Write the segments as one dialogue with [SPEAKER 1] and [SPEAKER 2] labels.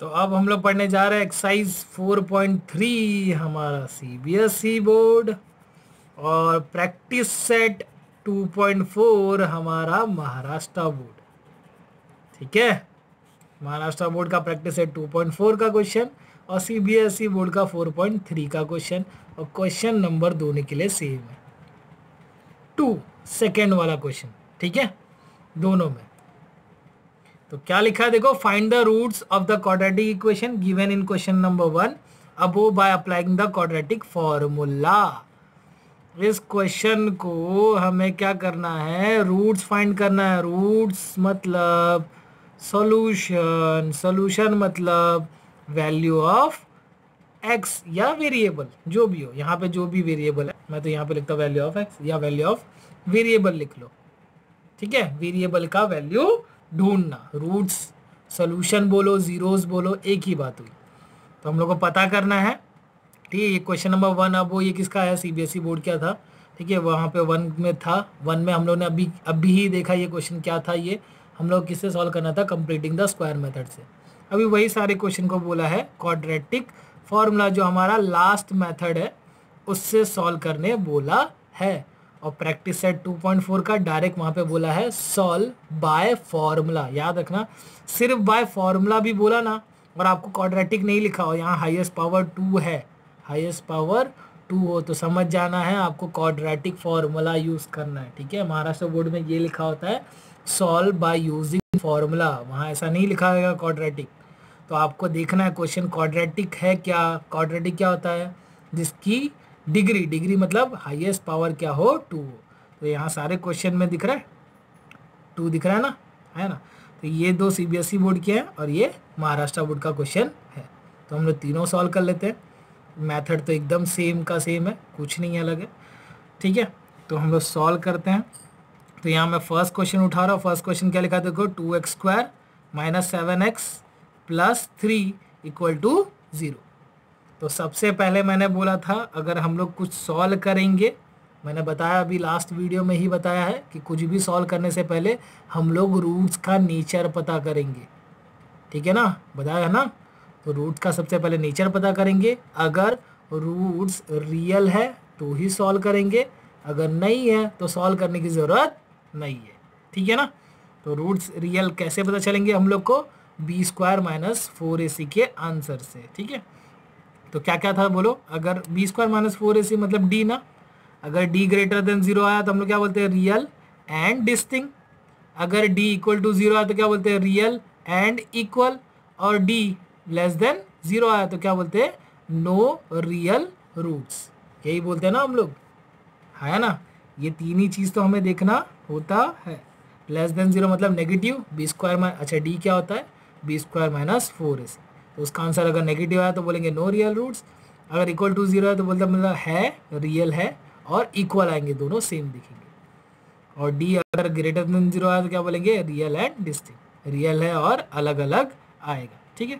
[SPEAKER 1] तो अब हम लोग पढ़ने जा रहे हैं एक्सरसाइज 4.3 हमारा सीबीएसई बोर्ड और प्रैक्टिस सेट 2.4 हमारा महाराष्ट्र बोर्ड। ठीक है, महाराष्ट्र बोर्ड का प्रैक्टिस सेट 2.4 का क्वेश्चन और सीबीएसई बोर्ड का 4.3 का क्वेश्चन, और क्वेश्चन नंबर दोनों के लिए सेम है, 2 सेकेंड वाला क्वेश्चन। ठीक है, दोनों में। तो क्या लिखा है देखो, find the roots of the quadratic equation given in question number 1 above by applying the quadratic formula. इस क्वेश्चन को हमें क्या करना है, रूट्स फाइंड करना है। रूट्स मतलब सॉल्यूशन, सॉल्यूशन मतलब वैल्यू ऑफ एक्स या वेरिएबल, जो भी हो, यहाँ पे जो भी वेरिएबल है, मैं तो यहाँ पे लिखता हूँ वैल्यू ऑफ एक्स या वैल्यू ऑफ वेरिएबल लिख लो। ठीक है, वेरिएबल का वैल्यू ढूंढना। रूट्स सॉल्यूशन बोलो, जीरोस बोलो, एक ही बात हुई। तो हम लोग को पता करना है। ठीक है, ये क्वेश्चन नंबर 1, अब वो ये किसका है, सीबीएसई बोर्ड क्या था। ठीक है, वहाँ पे 1 में था, 1 में हम लोग ने अभी ही देखा ये क्वेश्चन क्या था। ये हम लोग किससे सॉल्व करना था, कंप्लीटिंग द स्क्वायर मेथड से। अभी वही सारे क्वेश्चन को बोला है क्वाड्रेटिक फॉर्मूला, जो हमारा लास्ट मेथड है उससे सॉल्व करने बोला है। और प्रैक्टिस सेट 2.4 का डायरेक्ट वहाँ पे बोला है सॉल्व बाय फॉर्मूला। याद रखना, सिर्फ बाय फॉर्मूला भी बोला ना और आपको क्वाड्रेटिक नहीं लिखा हो, यहाँ हाईएस्ट पावर 2 है, हाईएस्ट पावर 2 हो तो समझ जाना है आपको क्वाड्रेटिक फॉर्मूला यूज़ करना है। ठीक है, महाराष्ट्र बोर्ड में ये लिखा होता है सॉल्व बाय यूजिंग फॉर्मूला, वहाँ ऐसा नहीं लिखा होगा क्वाड्रेटिक। तो आपको देखना है क्वेश्चन क्वाड्रेटिक है क्या। क्वाड्रेटिक क्या होता है, जिसकी डिग्री, डिग्री मतलब हाईएस्ट पावर क्या हो, 2 हो। तो यहाँ सारे क्वेश्चन में दिख रहा है 2 दिख रहा है ना, है ना। तो ये 2 सीबीएसई बोर्ड के हैं और ये महाराष्ट्र बोर्ड का क्वेश्चन है। तो हम लोग तीनों सॉल्व कर लेते हैं। मेथड तो एकदम सेम का सेम है, कुछ नहीं अलग है। ठीक है, तो हम लोग सॉल्व करते हैं। तो यहाँ मैं फर्स्ट क्वेश्चन उठा रहा हूँ। फर्स्ट क्वेश्चन क्या लिखा है देखो, 2x² - 7x + 3 = 0। तो सबसे पहले मैंने बोला था अगर हम लोग कुछ सॉल्व करेंगे, मैंने बताया अभी लास्ट वीडियो में ही बताया है कि कुछ भी सॉल्व करने से पहले हम लोग रूट्स का नेचर पता करेंगे। ठीक है ना, बताया है ना। तो रूट्स का सबसे पहले नेचर पता करेंगे। अगर रूट्स रियल है तो ही सॉल्व करेंगे, अगर नहीं है तो सॉल्व करने की ज़रूरत नहीं है। ठीक है ना। तो रूट्स रियल कैसे पता चलेंगे हम लोग को, b² - 4ac के आंसर से। ठीक है, तो क्या क्या था बोलो, अगर b² - 4ac मतलब d ना, अगर d > 0 आया तो हम लोग क्या बोलते हैं, रियल एंड डिस्टिंक्ट। अगर d = 0 आया तो क्या बोलते हैं, रियल एंड इक्वल। और d < 0 आया तो क्या बोलते हैं, नो रियल रूट्स। यही बोलते हैं ना हम लोग, है ना। ये तीन ही चीज़ तो हमें देखना होता है। <0 मतलब नेगेटिव, b² अच्छा d क्या होता है, b² - 4ac। तो उसका आंसर अगर नेगेटिव आया तो बोलेंगे नो रियल रूट्स। अगर = 0 है तो बोलते मतलब है, रियल है और इक्वल आएंगे, दोनों सेम दिखेंगे। और डी अगर < 0 आया तो क्या बोलेंगे, रियल एंड डिस्टिंक्ट, रियल है और अलग अलग आएगा। ठीक है,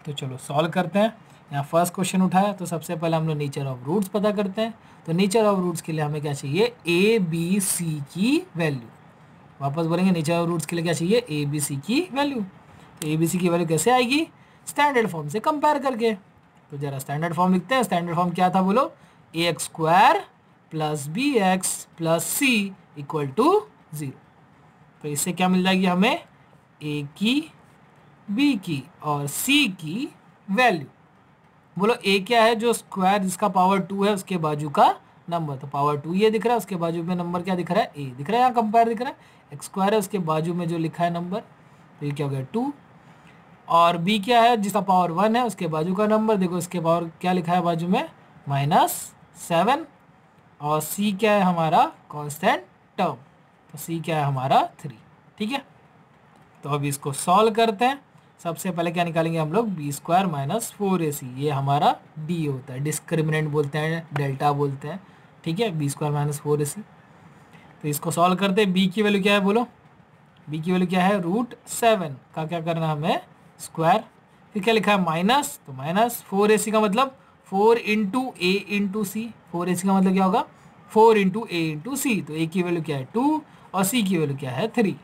[SPEAKER 1] तो चलो सॉल्व करते हैं। यहाँ फर्स्ट क्वेश्चन उठाया तो सबसे पहले हम लोग नेचर ऑफ रूट्स पता करते हैं। तो नेचर ऑफ रूट्स के लिए हमें क्या चाहिए, ABC की वैल्यू। वापस बोलेंगे नेचर ऑफ रूट्स के लिए क्या चाहिए, ABC की वैल्यू। तो ABC की वैल्यू कैसे आएगी, स्टैंडर्ड फॉर्म से कंपेयर करके। तो जरा स्टैंडर्ड फॉर्म लिखते हैं। स्टैंडर्ड फॉर्म क्या था बोलो, ax² + bx + c = 0। तो इससे क्या मिल जाएगी हमें, a की, b की और c की वैल्यू। बोलो a क्या है, जो स्क्वायर जिसका पावर 2 है उसके बाजू का नंबर। तो पावर 2 ये दिख रहा है, उसके बाजू में नंबर क्या दिख रहा है, a दिख रहा है, यहाँ कंपेयर दिख रहा है। x² है, उसके बाजू में जो लिखा है नंबर, तो ये क्या हो गया 2। और b क्या है, जिसका पावर 1 है उसके बाजू का नंबर, देखो इसके पावर क्या लिखा है बाजू में, -7। और c क्या है हमारा, कांस्टेंट टर्म, तो c क्या है हमारा 3। ठीक है, तो अब इसको सॉल्व करते हैं। सबसे पहले क्या निकालेंगे हम लोग, b² - 4ac, ये हमारा d होता है, डिस्क्रिमिनेंट बोलते हैं, डेल्टा बोलते हैं। ठीक है, b² - 4ac। तो इसको सॉल्व करते हैं। b की वैल्यू क्या है बोलो, b की वैल्यू क्या है, √7 का क्या करना है हमें, स्क्वायर। फिर क्या लिखा है माइनस, तो -4ac का मतलब 4 × a × c। 4ac का मतलब क्या होगा, 4 × a × c। तो a की वैल्यू क्या है 2 और c की वैल्यू क्या है 3।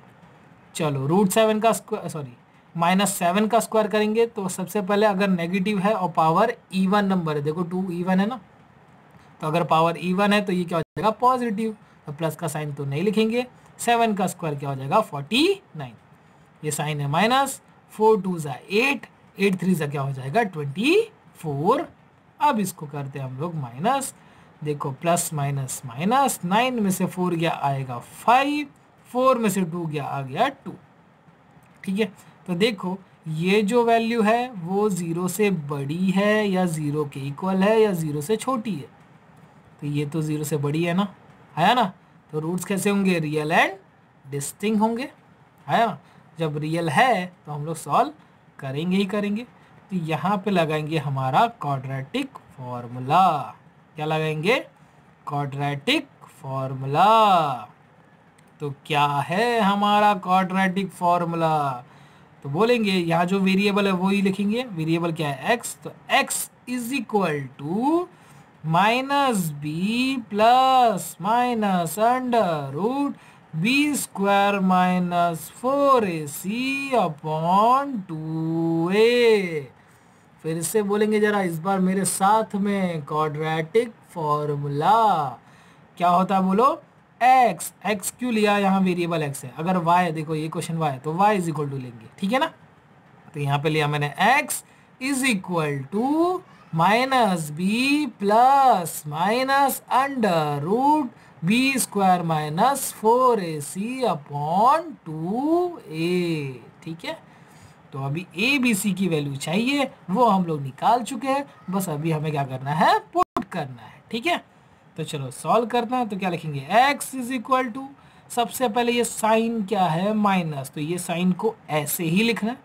[SPEAKER 1] चलो √7 का स्क्वायर, सॉरी -7 का स्क्वायर करेंगे तो सबसे पहले अगर नेगेटिव है और पावर इवन नंबर है, देखो 2 इवन है ना, तो अगर पावर इवन है तो ये क्या हो जाएगा पॉजिटिव, तो प्लस का साइन तो नहीं लिखेंगे। 7 का स्क्वायर क्या हो जाएगा 49, ये साइन है माइनस, 4 2 ज़ा 8, 8 3 ज़ा क्या हो जाएगा 24। अब इसको करते हैं हम लोग माइनस, देखो प्लस माइनस माइनस, 9 में से 4 गया आएगा 5, 4 में से 2 गया आ गया 2। ठीक है, तो देखो ये जो वैल्यू है वो 0 से बड़ी है या 0 के इक्वल है या 0 से छोटी है, तो ये तो 0 से बड़ी है ना, है ना। तो रूट्स कैसे होंगे, रियल एंड डिस्टिंक्ट होंगे, है ना। जब रियल है तो हम लोग सॉल्व करेंगे ही करेंगे। तो यहाँ पे लगाएंगे हमारा क्वाड्रेटिक फॉर्मूला, क्या लगाएंगे क्वाड्रेटिक फॉर्मूला। तो क्या है हमारा क्वाड्रेटिक फॉर्मूला, तो बोलेंगे यहाँ जो वेरिएबल है वो ही लिखेंगे, वेरिएबल क्या है x, तो x is equal to minus B plus minus under root B square minus 4ac upon 2a। फिर से बोलेंगे जरा इस बार मेरे साथ में, क्वाड्रेटिक फॉर्मूला क्या होता है बोलो, x, x क्यों लिया, यहाँ वेरिएबल x है, अगर y देखो ये क्वेश्चन y है तो y इज इक्वल टू लेंगे, ठीक है ना। तो यहाँ पे लिया मैंने x is equal to minus B plus minus under root B square minus 4ac upon 2a। ठीक है, तो अभी ए बी सी की वैल्यू चाहिए, वो हम लोग निकाल चुके हैं, बस अभी हमें क्या करना है पुट करना है। ठीक है, तो चलो सॉल्व करते हैं। तो क्या लिखेंगे x इज इक्वल टू, सबसे पहले ये साइन क्या है माइनस, तो ये साइन को ऐसे ही लिखना है।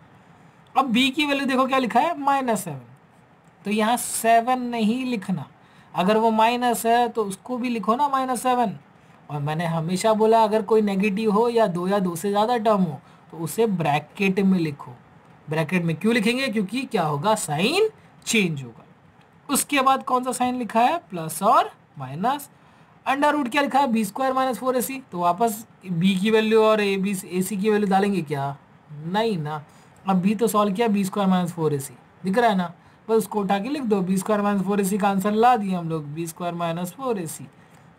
[SPEAKER 1] अब b की वैल्यू देखो क्या लिखा है -7, तो यहाँ 7 नहीं लिखना, अगर वो माइनस है तो उसको भी लिखो ना -7। और मैंने हमेशा बोला अगर कोई नेगेटिव हो या दो से ज़्यादा टर्म हो तो उसे ब्रैकेट में लिखो। ब्रैकेट में क्यों लिखेंगे, क्योंकि क्या होगा साइन चेंज होगा। उसके बाद कौन सा साइन लिखा है प्लस और माइनस, अंडर रूट क्या लिखा है बी स्क्वायर माइनस 4ac, तो वापस b की वैल्यू और ac की वैल्यू डालेंगे क्या, नहीं ना। अब b तो सॉल्व किया, बी स्क्वायर माइनस 4ac दिख रहा है ना, बस उसको उठा के लिख दो, बी स्क्वायर माइनस 4ac का आंसर ला दिए हम लोग, बी स्क्वायर माइनस 4ac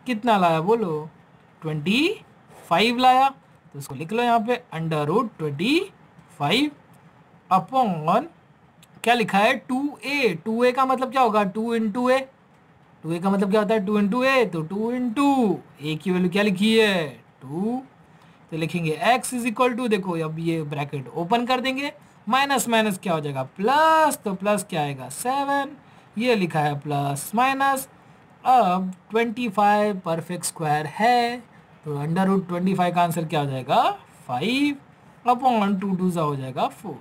[SPEAKER 1] कितना लाया बोलो 25 लाया, तो उसको लिख लो यहाँ पे अंडर रूट 25 अपॉन क्या लिखा है 2a, 2a का मतलब क्या होगा 2 इंटू ए, 2a का मतलब क्या होता है 2 इंटू ए, तो 2 इंटू ए की वैल्यू क्या लिखी है 2, तो लिखेंगे x इज इक्वल टू, देखो अब ये ब्रैकेट ओपन कर देंगे, माइनस माइनस क्या हो जाएगा प्लस, तो प्लस क्या आएगा 7, ये लिखा है प्लस माइनस। अब 25 परफेक्ट स्क्वायर है, तो अंडर रूट 25 का आंसर क्या हो जाएगा 5 अपॉन 2 2 हो जाएगा 4।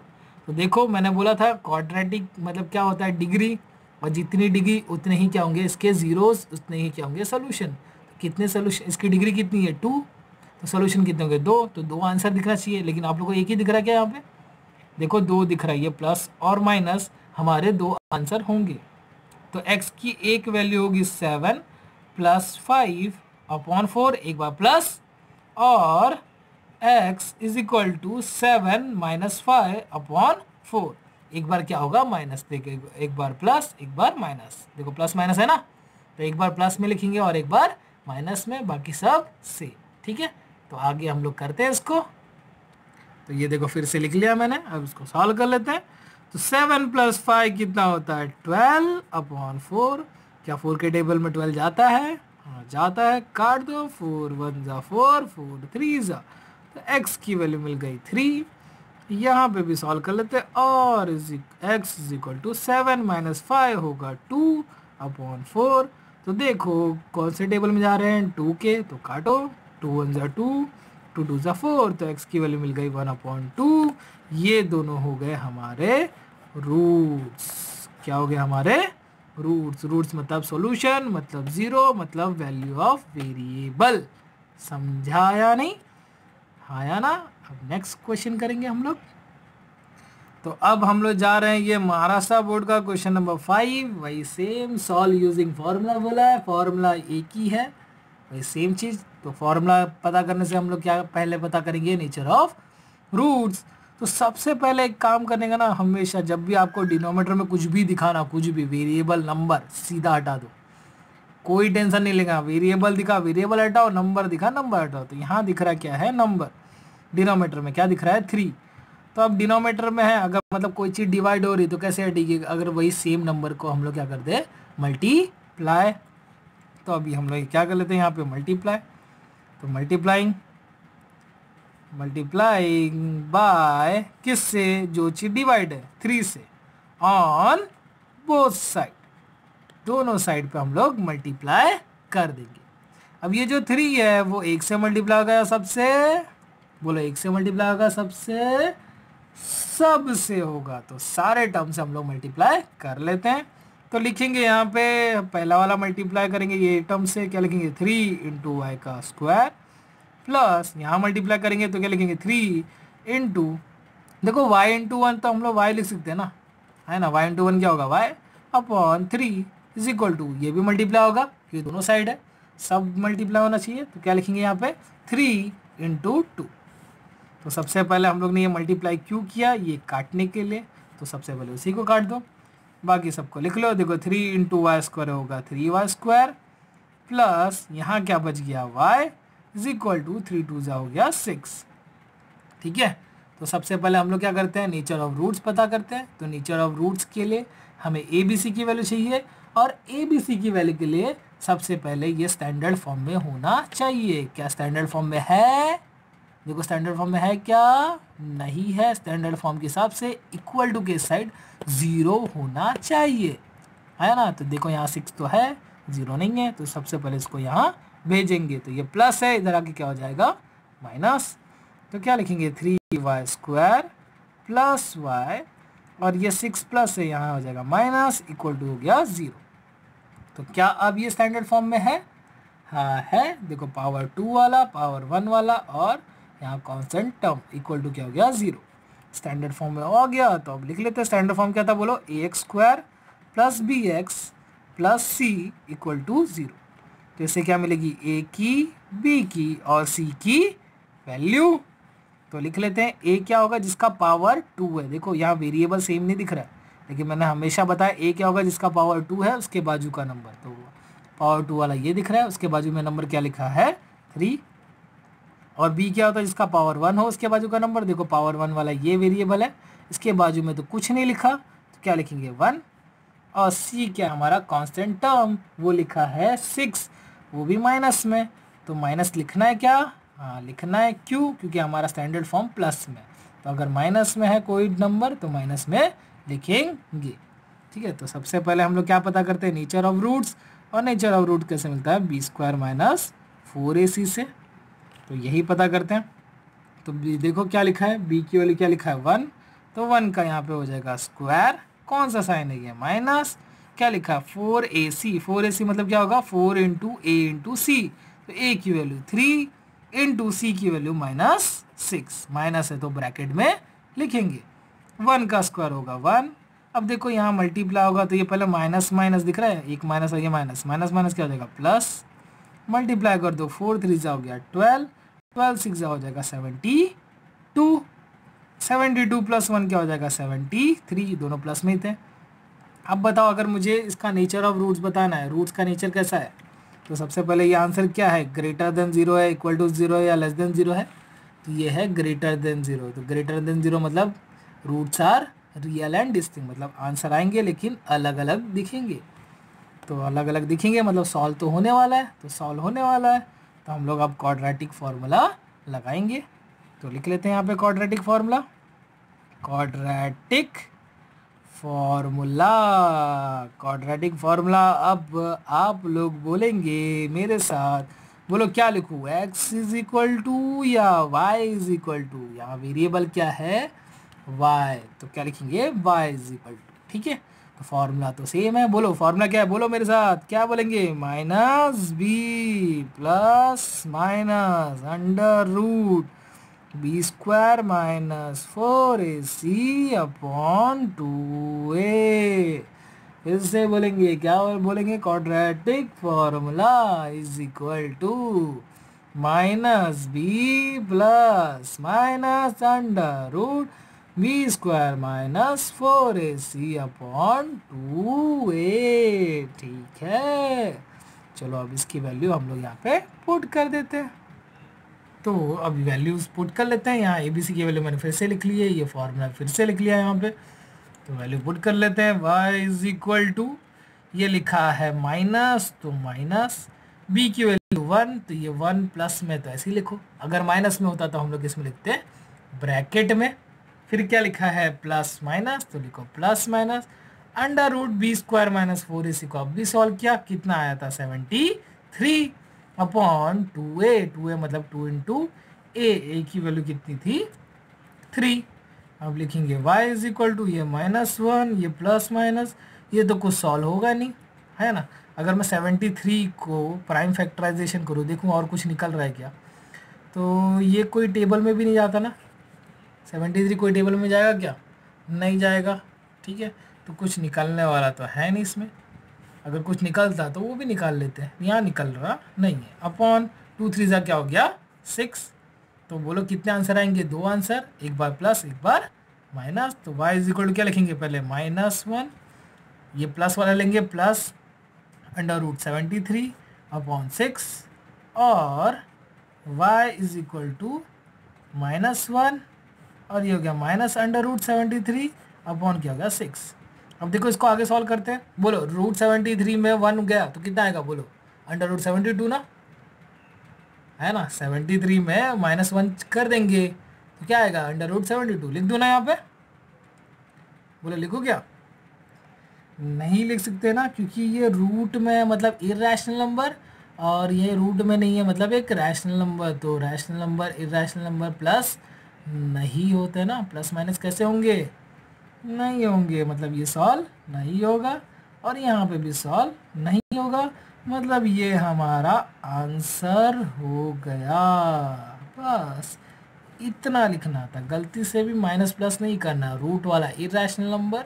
[SPEAKER 1] तो देखो मैंने बोला था क्वाड्रेटिक मतलब क्या होता है डिग्री, और जितनी डिग्री उतने ही क्या होंगे इसके जीरोस, उतने ही क्या होंगे सोल्यूशन। तो कितने सोल्यूशन, इसकी डिग्री कितनी है 2, तो सोल्यूशन कितने होंगे 2, तो 2 आंसर दिखना चाहिए, लेकिन आप लोगों को एक ही दिख रहा है क्या यहाँ पे, देखो 2 दिख रहा है, ये प्लस और माइनस हमारे 2 आंसर होंगे। तो x की एक वैल्यू होगी 7 प्लस 5 अपॉन 4, एक बार प्लस, और x is equal to 7 minus 5 upon 4, एक बार क्या होगा माइनस, देखिए एक बार प्लस एक बार माइनस, देखो प्लस माइनस है ना, तो एक बार प्लस में लिखेंगे और एक बार माइनस में, बाकी सब से। ठीक है, तो आगे हम लोग करते हैं इसको। तो ये देखो फिर से लिख लिया मैंने, अब इसको सॉल्व कर लेते हैं। तो 7 प्लस 5 कितना होता है 12 अपॉन 4, क्या 4 के टेबल में 12 जाता है, हाँ जाता है, काट दो, 4 1 ज़ा 4 4 3 ज़ा, तो x की वैल्यू मिल गई 3। यहाँ पे भी सॉल्व कर लेते हैं, और x is equal to 7 minus 5 होगा 2 अपॉन 4। तो देखो कौन से टेबल में जा रहे हैं 2 के, तो काटो, 2 1 ज़ा 2 2 2 ज़ा 4, तो x की वैल्यू मिल गई 1 अपॉन 2। ये दोनों हो गए हमारे रूट्स, क्या हो गए हमारे रूट्स, रूट्स मतलब सॉल्यूशन, मतलब जीरो, मतलब वैल्यू ऑफ वेरिएबल। समझाया नहीं, आया ना। अब नेक्स्ट क्वेश्चन करेंगे हम लोग। तो अब हम लोग जा रहे हैं ये महाराष्ट्र बोर्ड का क्वेश्चन नंबर 5, वही सेम सॉल्व यूजिंग फॉर्मूला बोला है, फॉर्मूला एक ही है, वही सेम चीज़। तो फॉर्मूला पता करने से हम लोग क्या पहले पता करेंगे नेचर ऑफ रूट्स। तो सबसे पहले एक काम करने का ना, हमेशा जब भी आपको डिनोमिनेटर में कुछ भी दिखाना, कुछ भी वेरिएबल नंबर सीधा हटा दो, कोई टेंशन नहीं लेगा। वेरिएबल दिखा वेरिएबल हटाओ, नंबर दिखा नंबर हटाओ। तो यहाँ दिख रहा क्या है, नंबर। डिनोमिनेटर में क्या दिख रहा है, 3। तो अब डिनोमिनेटर में है, अगर मतलब कोई चीज़ डिवाइड हो रही तो कैसे हटेगी, अगर वही सेम नंबर को हम लोग क्या कर दे, मल्टीप्लाई। तो अभी हम लोग क्या कर लेते हैं यहाँ पे, मल्टीप्लाई। तो मल्टीप्लाइंग बाय किससे, जो चीज डिवाइड है 3 से, ऑन बोथ साइड, दोनों साइड पे हम लोग मल्टीप्लाई कर देंगे। अब ये जो 3 है वो 1 से मल्टीप्लाई होगा सबसे, बोलो 1 से मल्टीप्लाई होगा सबसे, सबसे होगा। तो सारे टर्म से हम लोग मल्टीप्लाई कर लेते हैं। तो लिखेंगे यहाँ पे पहला वाला मल्टीप्लाई करेंगे ये टर्म से, क्या लिखेंगे, 3 इंटू वाई का स्क्वायर, प्लस यहाँ मल्टीप्लाई करेंगे तो क्या लिखेंगे, 3 इंटू, देखो y इंटू 1 तो हम लोग y लिख सकते हैं ना, है ना। y इंटू 1 क्या होगा, y upon 3 is equal to, ये भी मल्टीप्लाई होगा, ये दोनों साइड है, सब मल्टीप्लाई होना चाहिए। तो क्या लिखेंगे यहाँ पे, 3 इंटू 2। तो सबसे पहले हम लोग ने ये मल्टीप्लाई क्यों किया, ये काटने के लिए। तो सबसे पहले उसी को काट दो, बाकी सबको लिख लो। देखो 3 इंटू वाई स्क्वायर होगा 3y स्क्वायर, प्लस यहाँ क्या बच गया, y इज इक्वल टू 3 2 जा हो गया 6। ठीक है। तो सबसे पहले हम लोग क्या करते हैं, नेचर ऑफ रूट्स पता करते हैं। तो नेचर ऑफ रूट्स के लिए हमें ए बी सी की वैल्यू चाहिए, और ए बी सी की वैल्यू के लिए सबसे पहले ये स्टैंडर्ड फॉर्म में होना चाहिए। क्या स्टैंडर्ड फॉर्म में है, देखो स्टैंडर्ड फॉर्म में है क्या, नहीं है। स्टैंडर्ड फॉर्म के हिसाब से इक्वल टू के साइड 0 होना चाहिए, है ना। तो देखो यहाँ 6 तो है, 0 नहीं है। तो सबसे पहले इसको यहाँ भेजेंगे, तो ये प्लस है, इधर आके क्या हो जाएगा, माइनस। तो क्या लिखेंगे, 3y स्क्वायर प्लस y, और ये 6 प्लस है, यहाँ हो जाएगा माइनस, इक्वल टू हो गया 0। तो क्या अब ये स्टैंडर्ड फॉर्म में है, हाँ है। देखो पावर 2 वाला, पावर 1 वाला, और यहाँ कॉन्स्टेंट टर्म इक्वल टू क्या हो गया, 0। स्टैंडर्ड फॉर्म में हो गया। तो अब लिख लेते हैं स्टैंडर्ड फॉर्म क्या था, बोलो, ax square plus bx plus c equal to 0। तो इससे क्या मिलेगी, a की, b की और c की वैल्यू। तो लिख लेते हैं a क्या होगा, जिसका पावर 2 है। देखो यहाँ वेरिएबल सेम नहीं दिख रहा है, लेकिन मैंने हमेशा बताया a क्या होगा, जिसका पावर 2 है, उसके बाजू का नंबर। तो पावर 2 वाला ये दिख रहा है, उसके बाजू में नंबर क्या लिखा है, 3। और b क्या होता है, जिसका पावर 1 हो, उसके बाजू का नंबर। देखो पावर 1 वाला ये वेरिएबल है, इसके बाजू में तो कुछ नहीं लिखा, तो क्या लिखेंगे, 1। और c क्या हमारा कांस्टेंट टर्म, वो लिखा है 6, वो भी माइनस में। तो माइनस लिखना है क्या, हाँ लिखना है, क्यों, क्योंकि हमारा स्टैंडर्ड फॉर्म प्लस में। तो अगर माइनस में है कोई नंबर तो माइनस में लिखेंगे। ठीक है। तो सबसे पहले हम लोग क्या पता करते हैं, नेचर ऑफ रूट्स। और नेचर ऑफ रूट कैसे मिलता है, बी स्क्वायर माइनस 4ac से। तो यही पता करते हैं। तो देखो क्या लिखा है, b की वैल्यू क्या लिखा है, 1। तो 1 का यहाँ पे हो जाएगा स्क्वायर, कौन सा साइन है ये, माइनस। क्या लिखा है, 4ac। 4ac मतलब क्या होगा, 4 इंटू a इंटू सी। तो a की वैल्यू 3 इंटू सी की वैल्यू -6। माइनस है तो ब्रैकेट में लिखेंगे, 1 का स्क्वायर होगा 1। अब देखो यहाँ मल्टीप्लाई होगा तो ये पहले माइनस माइनस दिख रहा है, एक माइनस और ये माइनस, माइनस माइनस क्या हो जाएगा, प्लस। मल्टीप्लाई कर दो, 4 3 जा हो गया 12, 12 6 जा हो जाएगा 72, 72 प्लस 1 क्या हो जाएगा, 73। दोनों प्लस में ही थे। अब बताओ, अगर मुझे इसका नेचर ऑफ रूट्स बताना है, रूट्स का नेचर कैसा है, तो सबसे पहले ये आंसर क्या है, ग्रेटर देन 0 है, इक्वल टू 0 है, या लेस देन 0 है। तो ये है ग्रेटर देन 0। तो ग्रेटर देन 0 मतलब roots are real and distinct, मतलब आंसर आएंगे लेकिन अलग अलग दिखेंगे। तो अलग अलग दिखेंगे मतलब सॉल्व तो होने वाला है, तो सॉल्व होने वाला है। तो हम लोग अब क्वाड्रेटिक फार्मूला लगाएंगे। तो लिख लेते हैं यहाँ पे quadratic formula. Quadratic formula, quadratic formula. अब आप लोग बोलेंगे मेरे साथ, बोलो क्या लिखूँ, x इज इक्वल टू या y इज इक्वल टू, यहाँ वेरिएबल क्या है, y। तो क्या लिखेंगे, y इज इक्वल टू। ठीक है। तो फार्मूला तो सेम है, बोलो फार्मूला क्या है, बोलो मेरे साथ, क्या बोलेंगे, -b plus minus under root B square minus 4ac upon 2a। फिर से बोलेंगे, क्या बोलेंगे, quadratic formula is equal to -b plus minus under root B square minus 4ac upon 2a। ठीक है, चलो अब इसकी वैल्यू हम लोग यहाँ पे पुट कर देते हैं। तो अब वैल्यूज पुट कर लेते हैं। यहाँ ABC की वैल्यू मैंने फिर से लिख ली है, ये फॉर्मूला फिर से लिख लिया है यहाँ पे। तो वैल्यू पुट कर लेते हैं। y इज इक्वल टू, ये लिखा है माइनस, तो माइनस b की वैल्यू 1, तो ये 1 प्लस में, तो ऐसे ही लिखो। अगर माइनस में होता तो हम लोग इसमें लिखते हैं ब्रैकेट में। फिर क्या लिखा है प्लस माइनस, तो लिखो plus minus under root B square minus 4ac को अब भी सॉल्व किया, कितना आया था 73 अपॉन 2a मतलब 2 इंटू ए की वैल्यू कितनी थी 3। अब लिखेंगे y इज इक्वल टू, ये -1 ये प्लस माइनस, ये तो कुछ सॉल्व होगा नहीं, है ना। अगर मैं 73 को प्राइम फैक्टराइजेशन करूँ, देखूँ और कुछ निकल रहा है क्या, तो ये कोई टेबल में भी नहीं जाता ना। 73 कोई टेबल में जाएगा क्या, नहीं जाएगा। ठीक है, तो कुछ निकलने वाला तो है नहीं इसमें। अगर कुछ निकलता तो वो भी निकाल लेते हैं, यहाँ निकल रहा नहीं है। अपॉन 2 3 क्या हो गया 6। तो बोलो कितने आंसर आएंगे, 2 आंसर, एक बार प्लस एक बार माइनस। तो y इज इक्वल टू क्या लिखेंगे, पहले -1, ये प्लस वाला लेंगे प्लस अंडर रूट 73 अपॉन 6, और y इज इक्वल टू -1, और ये हो गया माइनस अंडर रूट 73 अपॉन क्या हो गया 6। अब देखो इसको आगे सॉल्व करते हैं। बोलो रूट 73 में 1 गया तो कितना आएगा, बोलो अंडर रूट 72 ना, है ना। 73 में -1 कर देंगे तो क्या आएगा अंडर रूट 72। लिख दो ना यहाँ पे, बोलो लिखो क्या, नहीं लिख सकते ना, क्योंकि ये रूट में मतलब इरेशनल नंबर, और ये रूट में नहीं है मतलब एक रैशनल नंबर। तो rational number irrational number plus नहीं होते ना, प्लस माइनस कैसे होंगे, नहीं होंगे, मतलब ये सॉल्व नहीं होगा, और यहाँ पे भी सॉल्व नहीं होगा, मतलब ये हमारा आंसर हो गया। बस इतना लिखना था, गलती से भी माइनस प्लस नहीं करना। रूट वाला इरेशनल नंबर,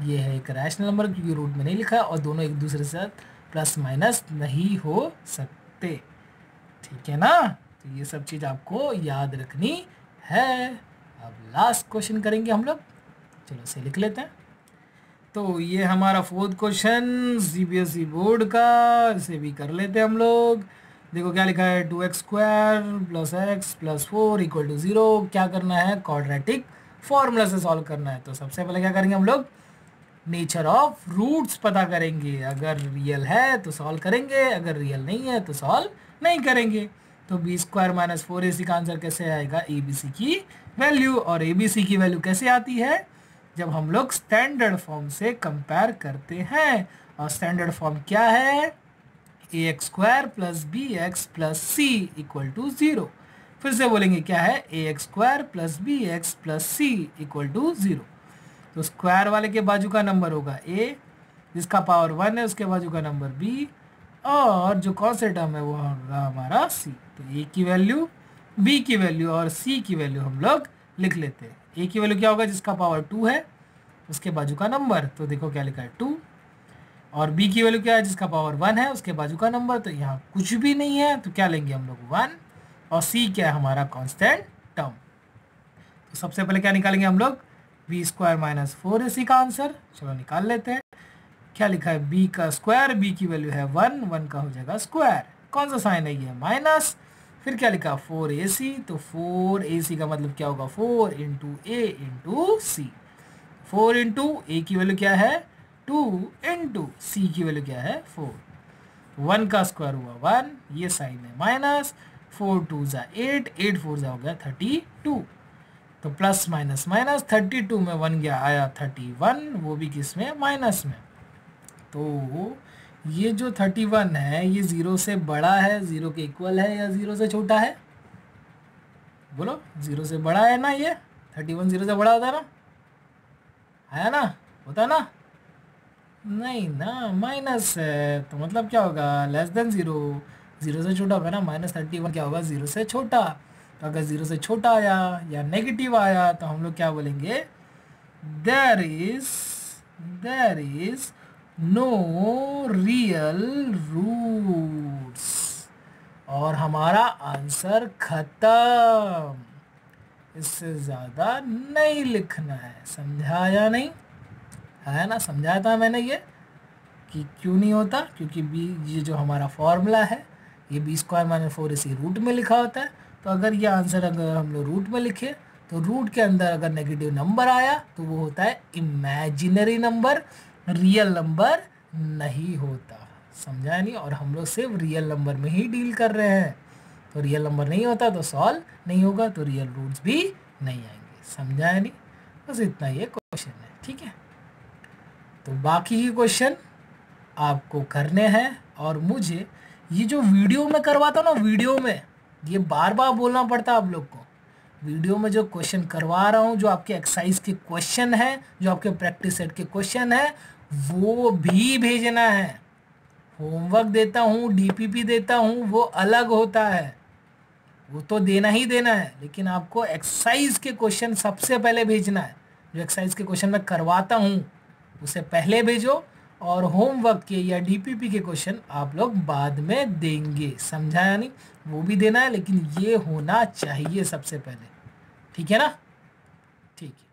[SPEAKER 1] ये है एक रैशनल नंबर, क्योंकि रूट में नहीं लिखा है, और दोनों एक दूसरे से प्लस माइनस नहीं हो सकते। ठीक है ना, तो ये सब चीज़ आपको याद रखनी है। अब लास्ट क्वेश्चन करेंगे हम लोग, चलो इसे लिख लेते हैं। तो ये हमारा 4th क्वेश्चन CBSE बोर्ड का, इसे भी कर लेते हैं हम लोग। देखो क्या लिखा है, 2x square plus x plus 4 equal to 0। क्या करना है, क्वाड्रेटिक फॉर्मूला से सॉल्व करना है। तो सबसे पहले क्या करेंगे हम लोग, नेचर ऑफ रूट्स पता करेंगे। अगर रियल है तो सॉल्व करेंगे, अगर रियल नहीं है तो सॉल्व नहीं करेंगे। तो बी स्क्वायर माइनस 4ac का आंसर कैसे आएगा, ABC की वैल्यू। और ABC की वैल्यू कैसे आती है, जब हम लोग स्टैंडर्ड फॉर्म से कंपेयर करते हैं। और स्टैंडर्ड फॉर्म क्या है, ax square plus bx plus c equal to 0। फिर से बोलेंगे क्या है, ax square plus bx plus c equal to 0। तो स्क्वायर वाले के बाजू का नंबर होगा a, जिसका पावर 1 है उसके बाजू का नंबर b, और जो कौन से टर्म है वो होगा हमारा c। तो a की वैल्यू, b की वैल्यू और c की वैल्यू हम लोग लिख लेते हैं। a की वैल्यू क्या होगा, जिसका पावर 2 है उसके बाजू का नंबर, तो देखो क्या लिखा है 2। और b की वैल्यू क्या है, जिसका पावर 1 है उसके बाजू का नंबर, तो यहाँ कुछ भी नहीं है, तो क्या लेंगे हम लोग 1। और c क्या है हमारा कांस्टेंट टर्म। तो सबसे पहले क्या निकालेंगे हम लोग, बी स्क्वायर माइनस 4ac का आंसर। चलो निकाल लेते हैं। क्या लिखा है, b का स्क्वायर, b की वैल्यू है 1, 1 का हो जाएगा स्क्वायर, कौन सा साइन है ये, माइनस। फिर क्या लिखा 4ac, तो 4ac का मतलब क्या होगा, 4 इंटू ए इंटू सी। 4 इंटू ए की वैल्यू क्या है 2, इंटू सी की वैल्यू क्या है 4। 1 का स्क्वायर हुआ 1, ये साइन है माइनस। 4 2 जा 8, 8 4 जा हो गया 32। तो प्लस माइनस माइनस, 32 में 1 गया आया 31, वो भी किस में, माइनस में। तो ये जो 31 है ये 0 से बड़ा है, 0 के इक्वल है, या 0 से छोटा है, बोलो 0 से बड़ा है ना, ये 31 0 से बड़ा होता है ना, है ना, होता है ना, नहीं ना, माइनस है, तो मतलब क्या होगा, लेस देन 0, 0 से छोटा होगा ना। -31 क्या होगा, 0 से छोटा। तो अगर 0 से छोटा आया या नेगेटिव आया तो हम लोग क्या बोलेंगे, there is no real roots, और हमारा आंसर खत्म। इससे ज़्यादा नहीं लिखना है। समझा या नहीं? है ना, समझाया था मैंने ये कि क्यों नहीं होता, क्योंकि बी, ये जो हमारा फॉर्मूला है ये b² - 4 इसी रूट में लिखा होता है। तो अगर ये आंसर अगर हम लोग रूट में लिखे तो रूट के अंदर अगर नेगेटिव नंबर आया तो वो होता है इमेजिनरी नंबर, रियल नंबर नहीं होता। समझा नहीं? और हम लोग सिर्फ रियल नंबर में ही डील कर रहे हैं, तो रियल नंबर नहीं होता तो सॉल्व नहीं होगा, तो रियल रूट्स भी नहीं आएंगे। समझा नहीं? बस इतना ये क्वेश्चन है, ठीक है। तो बाकी के क्वेश्चन आपको करने हैं, और मुझे ये जो वीडियो में करवाता हूँ ना, वीडियो में ये बार बार बोलना पड़ता है आप लोग को। वीडियो में जो क्वेश्चन करवा रहा हूँ, जो आपके एक्सरसाइज के क्वेश्चन हैं, जो आपके प्रैक्टिस सेट के क्वेश्चन हैं, वो भी भेजना है। होमवर्क देता हूँ, डीपीपी देता हूँ, वो अलग होता है, वो तो देना ही देना है, लेकिन आपको एक्सरसाइज के क्वेश्चन सबसे पहले भेजना है। जो एक्सरसाइज के क्वेश्चन मैं करवाता हूँ उसे पहले भेजो, और होमवर्क के या डीपीपी के क्वेश्चन आप लोग बाद में देंगे। समझा या नहीं? वो भी देना है, लेकिन ये होना चाहिए सबसे पहले। ठीक है ना? ठीक है।